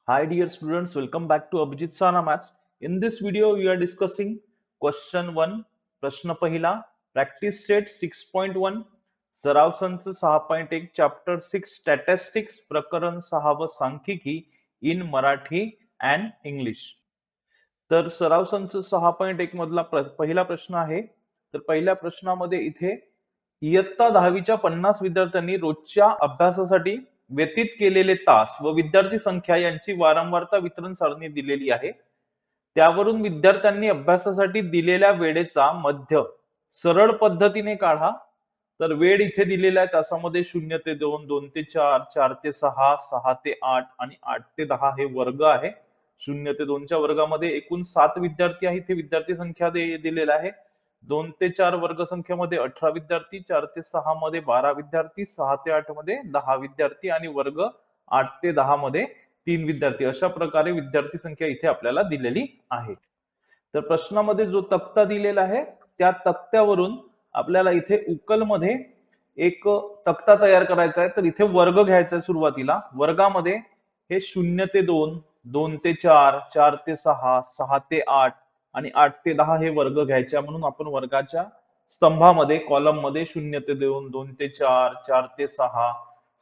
Hi dear students, welcome back to Abhijit Sana Maths. In this video, we are discussing question 1, प्रश्न पहिला, practice set 6.1, सराव संच 6.1, chapter 6, statistics, प्रकरण 6 व सांख्यिकी in मराठी and English. तर सराव संच 6.1 मधला पहिला प्रश्न आहे. तर पहिल्या प्रश्नामध्ये इथे इयत्ता 10वीच्या 50 विद्यार्थ्यांनी रोजच्या अभ्यासासाठी व्यतीत केलेले तास व विद्यार्थी संख्या यांची वारंवारता वितरण सारणी दिलेली आहे. त्यावरून विद्यार्थ्यांनी अभ्यासासाठी दिलेल्या वेळेचा मध्य सरळ पद्धतीने काढा. तर वेळ इथे दिलेला आहे तासामध्ये 0 ते 2, 2 ते 4, 4 ते 6, 6 ते 8 आणि 8 ते 10 हे वर्ग आहे. 0 ते 2 च्या वर्गामध्ये एकूण 7 विद्यार्थी आहेत. इथे विद्यार्थी संख्या दिलेला आहे. 2 ते 4 वर्गसंख्येमध्ये 18 विद्यार्थी, 4 ते 6 मध्ये 12 विद्यार्थी, 6 ते 8 मध्ये 10 विद्यार्थी आणि वर्ग 8 ते 10 मध्ये 3 विद्यार्थी. अशा प्रकारे विद्यार्थी संख्या इथे आपल्याला दिलेली आहे. तर प्रश्नामध्ये जो तक्ता दिलेला आहे त्या तक्त्यावरून आपल्याला इथे उकल मध्ये एक तक्ता तयार करायचा आहे. तर इथे वर्ग घ्यायचा आहे. सुरुवातीला वर्गामध्ये हे 0 ते 2, 2 ते 4, 4 ते 6, 6 ते 8 आणि 8 ते 10 हे वर्ग घ्यायचे. म्हणून आपण वर्गाच्या स्तंभामध्ये कॉलम मध्ये 0 ते 2, 2 ते 4, 4 ते 6,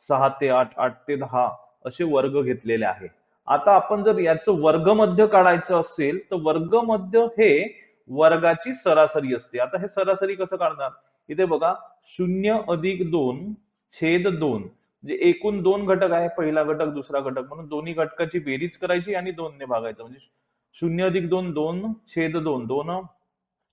6 ते 8, 8 ते 10 असे वर्ग घेतलेले आहे. आता आपण जर याचं वर्गमध्य काढायचं असेल तर वर्गमध्य हे वर्गाची सरासरी असते. आता हे सरासरी कसं काढणार? इथे बघा 0 अधिक 2 छेद 2 म्हणजे एकूण 2 घटक आहे. पहिला घटक दुसरा घटक म्हणून दोन्ही घटकाची बेरीज करायची आणि 2 ने भागायचं. म्हणजे 0 अधिक 2 2 छेद 2 2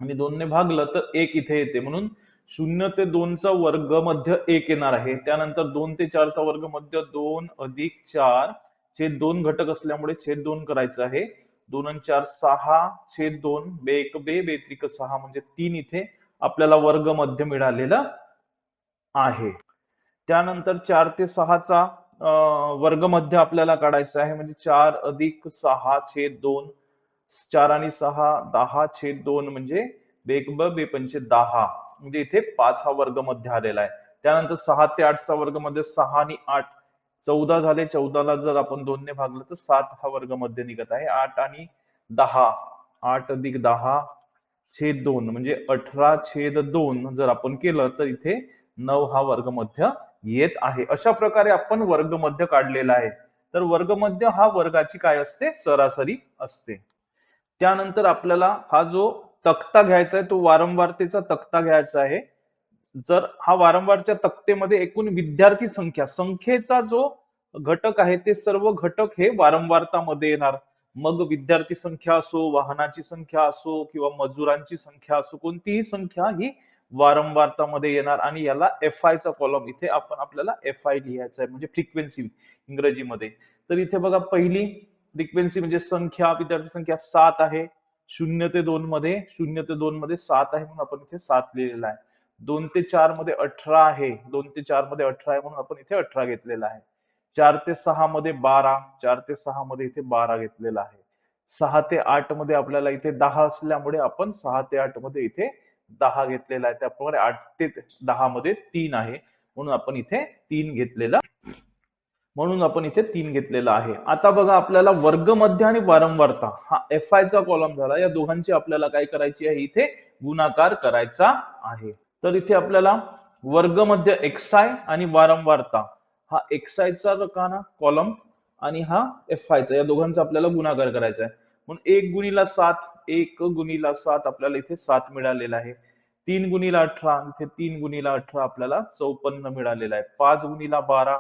आणि 2 ने भागलं तर 1 इथे येते. म्हणून 0 ते 2 चा वर्गमध्य 1 येणार आहे. त्यानंतर 2 ते 4 चा वर्गमध्य 2 अधिक 4 छेद 2 घटक असल्यामुळे छेद 2 करायचं आहे. 2 आणि 4 6 छेद 2 बे 1 बे बे त्रिक 6 म्हणजे 3 इथे आपल्याला वर्गमध्य मिळालेलं आहे. त्यानंतर 4 ते 6 चा वर्गमध्य आपल्याला काढायचा आहे. म्हणजे 4 अधिक 6 छेद 2, 4 आणि 6 10 छेद 2 म्हणजे बेक ब बे पंचे 10 म्हणजे इथे 5 हा वर्गमध्य आलेला आहे. त्यानंतर 6 ते 8 चा वर्गमध्य 6 आणि 8 14 झाले. 14 ला जर आपण 2 ने भागलं तर 7 हा वर्गमध्य निघत आहे. 8 आणि 10 8 अधिक 10 छेद 2 म्हणजे 18 छेद 2 जर आपण केलं तर इथे 9 हा वर्गमध्य येत आहे. अशा प्रकारे आपण वर्गमध्य काढलेला आहे. तर वर्गमध्य हा वर्गाची काय असते? सरासरी असते. त्यानंतर आपल्याला हा जो तक्ता घ्यायचा आहे तो वारंवारतेचा तक्ता घ्यायचा आहे. जर हा वारंवारच्या तक्तेमध्ये एकूण विद्यार्थी संख्येचा जो घटक आहे ते सर्व घटक हे वारंवारतामध्ये येणार. मग विद्यार्थी संख्या असो, वाहनाची संख्या असो किंवा मजुरांची संख्या असो, कोणतीही संख्या ही वारंवारतामध्ये येणार. आणि याला FI चा कॉलम इथे आपल्याला FI लिहायचा आहे म्हणजे फ्रिक्वेन्सी इंग्रजीमध्ये. तर इथे बघा पहिली फ्रिक्वेन्सी म्हणजे संख्या, विद्यार्थी संख्या 7 आहे. 0 ते 2 मध्ये 0 ते 2 मध्ये 7 आहे म्हणून आपण इथे 7 लिहिलेला आहे. 2 ते 4 मध्ये 18 आहे. 2 ते 4 मध्ये 18 आहे म्हणून आपण इथे 18 घेतलेला आहे. 4 ते 6 मध्ये 12, 4 ते 6 मध्ये इथे 12 घेतलेला आहे. 6 ते 8 मध्ये आपल्याला इथे 10 असल्यामुळे आपण 6 ते 8 मध्ये इथे 10 घेतलेला आहे. त्याप्रमाणे 8 ते 10 मध्ये 3 आहे म्हणून आपण इथे 3 घेतलेला आहे. आता बघा आपल्याला वर्गमध्य आणि वारंवारता हा FI चा कॉलम झाला. या दोघांची आपल्याला काय करायची आहे? इथे गुणाकार करायचा आहे. तर इथे आपल्याला वर्गमध्य XI आणि वारंवारता हा XI चा कॉलम आणि हा FI चा, या दोघांचा आपल्याला गुणाकार करायचा आहे. म्हणून 1 गुणिला 7 1 गुणिला 7 आपल्याला इथे 7 मिळालेला आहे. 3 गुणिला 18 इथे 3 गुणिला 18 आपल्याला 54 मिळालेला आहे. 5 गुणिला 12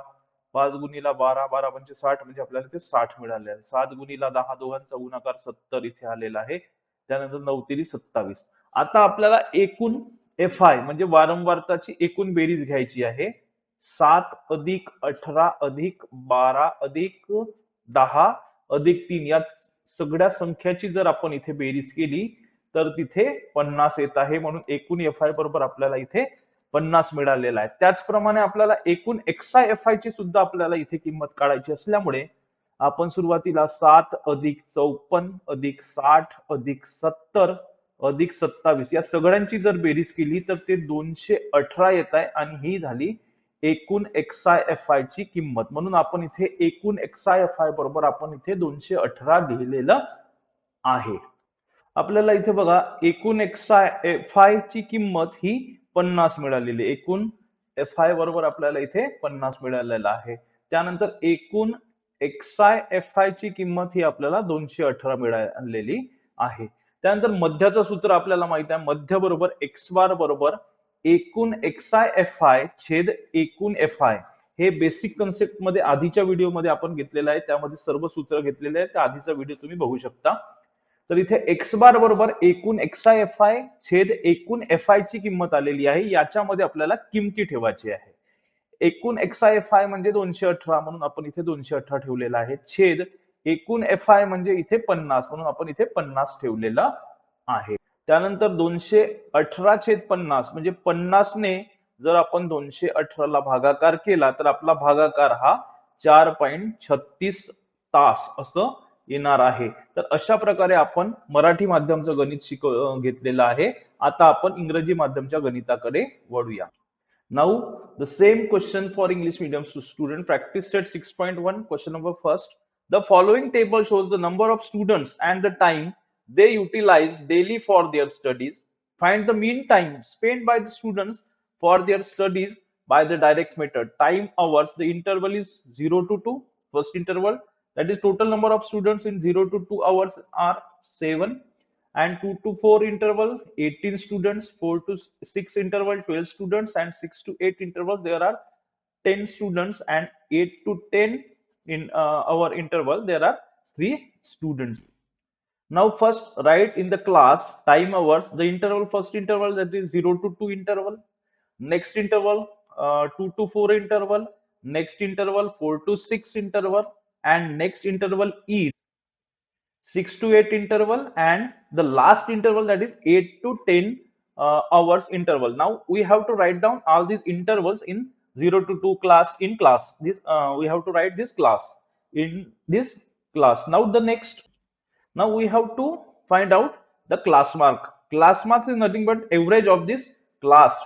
5 गुणिला 12 12 म्हणजे 60 म्हणजे आपल्याला इथे 60 मिळाले आहे. 7 गुणिला 10 दोघांचा गुणाकार 70 इथे आलेला आहे. त्यानंतर 9 तिरी 27. आता आपल्याला एकूण FI म्हणजे वारंवारताची एकूण बेरीज घ्यायची आहे. 7 अधिक 18 अधिक 12 अधिक 10 अधिक 3 या सगळ्या संख्याची जर आपण इथे बेरीज केली तर तिथे 50 येत आहे. म्हणून एकूण FI बरोबर आपल्याला इथे 50 मिळालेला आहे. त्याचप्रमाणे आपल्याला एकूण XI FI ची सुद्धा आपल्याला इथे किंमत काढायची असल्यामुळे आपण सुरुवातीला 7 अधिक 54 अधिक 60 अधिक 70 अधिक 27 या सगळ्यांची जर बेरीज केली तर ते 218 येत आहे आणि ही झाली एकूण XI/FI ची किंमत. म्हणून आपण इथे एकूण XI/FI बरोबर आपण इथे 218 लिहिलेलं आहे. आपल्याला इथे बघा एकूण XI/FI ची किंमत ही 50 मिळालेली. एकूण FI बरोबर आपल्याला इथे 50 मिळालेला आहे. त्यानंतर एकूण XI/FI ची किंमत ही आपल्याला 218 मिळालेली आहे. त्यानंतर मध्याचं सूत्र आपल्याला माहित आहे. मध्य बरोबर x बार बरोबर एकूण XI/FI छेद एकूण FI. हे बेसिक कन्सेप्ट मध्ये आधीच्या व्हिडिओमध्ये आपण घेतलेलं आहे. त्यामध्ये सर्व सूत्र घेतलेले आहेत. त्या आधीचा व्हिडिओ तुम्ही बघू शकता. तर इथे x बार बरोबर एकूण XI/FI छेद एकूण FI ची किंमत आलेली आहे. याच्यामध्ये आपल्याला किमती ठेवायची आहे. एकूण XI/FI म्हणजे 218 म्हणून आपण इथे 218 ठेवलेला आहे. छेद एकूण FI म्हणजे इथे 50 म्हणून आपण इथे 50 ठेवलेलं आहे. त्यानंतर 218 छेद 50 म्हणजे 50 ने जर आपण 218 ला भागाकार केला तर आपला भागाकार हा 4.36 तास असं येणार आहे. तर अशा प्रकारे आपण मराठी माध्यमचं गणित घेतलेलं आहे. आता आपण इंग्रजी माध्यमच्या गणिताकडे वळूया. Now the same question for English medium student, practice set 6.1, question number first. The following table shows the number of students and the time they utilize daily for their studies. Find the mean time spent by the students for their studies by the direct method. Time hours, the interval is 0 to 2. First interval, that is total number of students in 0 to 2 hours are 7. And 2 to 4 interval 18 students, 4 to 6 interval 12 students, and 6 to 8 interval there are 10 students, and 8 to 10 in our interval there are 3 students. Now first write in the class time hours, the interval, first interval that is 0 to 2 interval, next interval 2 to 4 interval, next interval 4 to 6 interval, and next interval is 6 to 8 interval, and the last interval that is 8 to 10 hours interval. Now we have to write down all these intervals in 0 to 2 class in class. This we have to write this class in this class. Now the next, now we have to find out the class mark. Class mark is nothing but average of this class.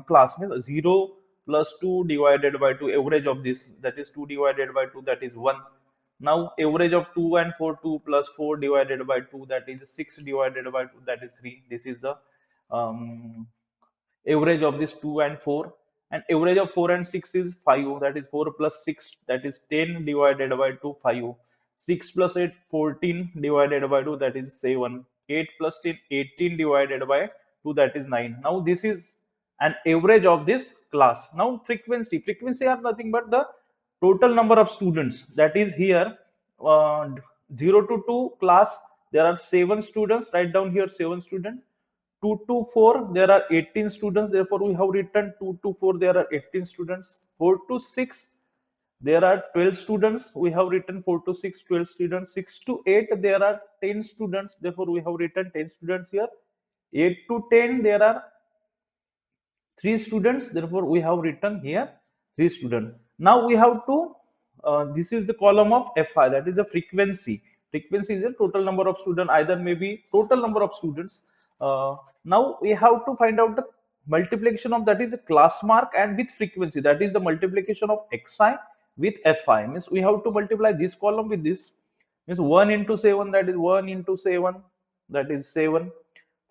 Class means 0 plus 2 divided by 2, average of this, that is 2 divided by 2, that is 1. Now average of 2 and 4, 2 plus 4 divided by 2, that is 6 divided by 2, that is 3. This is the um, average of this 2 and 4. And average of 4 and 6 is 5, that is 4 plus 6, that is 10 divided by 2, 5. 6 plus 8, 14 divided by 2, that is 7. 8 plus 10, 18 divided by 2, that is 9. Now this is an average of this class. Now frequency are nothing but the total number of students, that is here 0 to 2 class there are 7 students, write down here 7 students. 2 to 4 there are 18 students, therefore we have written 2 to 4 there are 18 students. 4 to 6 there are 12 students, we have written 4 to 6 12 students. 6 to 8 there are 10 students, therefore we have written 10 students here. 8 to 10 there are 3 students, therefore we have written here 3 students. Now we have to this is the column of FI, that is the frequency. Frequency is the total number of students, either maybe total number of students. Now we have to find out the multiplication of, that is the class mark, and with frequency, that is the multiplication of XI with FI. Means we have to multiply this column with this. Means 1 into 7, that is 1 into 7, that is 7.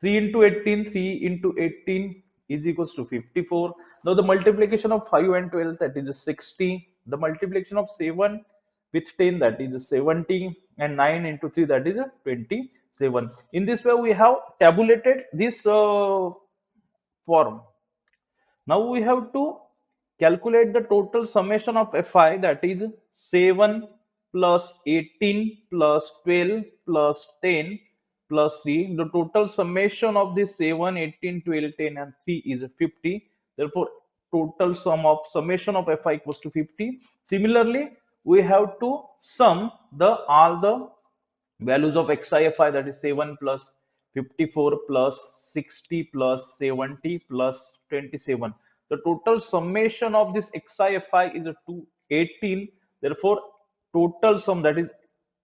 3 into 18, 3 into 18 is equals to 54. Now the multiplication of 5 and 12, that is 60. The multiplication of 7 with 10, that is 70, and 9 into 3, that is 27. In this way we have tabulated this form. Now we have to calculate the total summation of Fi, that is 7 plus 18 plus 12 plus 10 plus 3. The total summation of this 7, 18, 12, 10 and 3 is 50. Therefore, total sum of summation of Fi equals to 50. Similarly, we have to sum all the values of XI/FI, that is 7 plus 54 plus 60 plus 70 plus 27. The total summation of this XI/FI is 218. Therefore, total sum, that is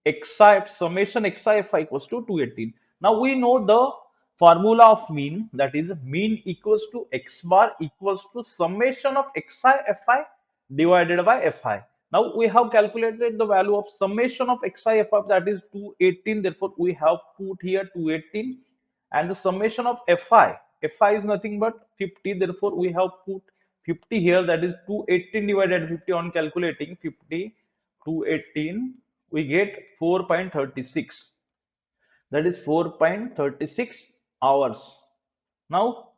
XI summation XI/FI equals to 218. Now we know the formula of mean, that is mean equals to x bar equals to summation of xi fi divided by fi. Now we have calculated the value of summation of xi fi, that is 218. Therefore we have put here 218, and the summation of fi is nothing but 50. Therefore we have put 50 here, that is 218 divided 50. On calculating 50 218, we get 4.36, that is 4.36 hours. Now,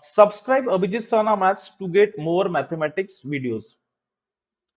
subscribe Abhijit Sana Maths to get more mathematics videos.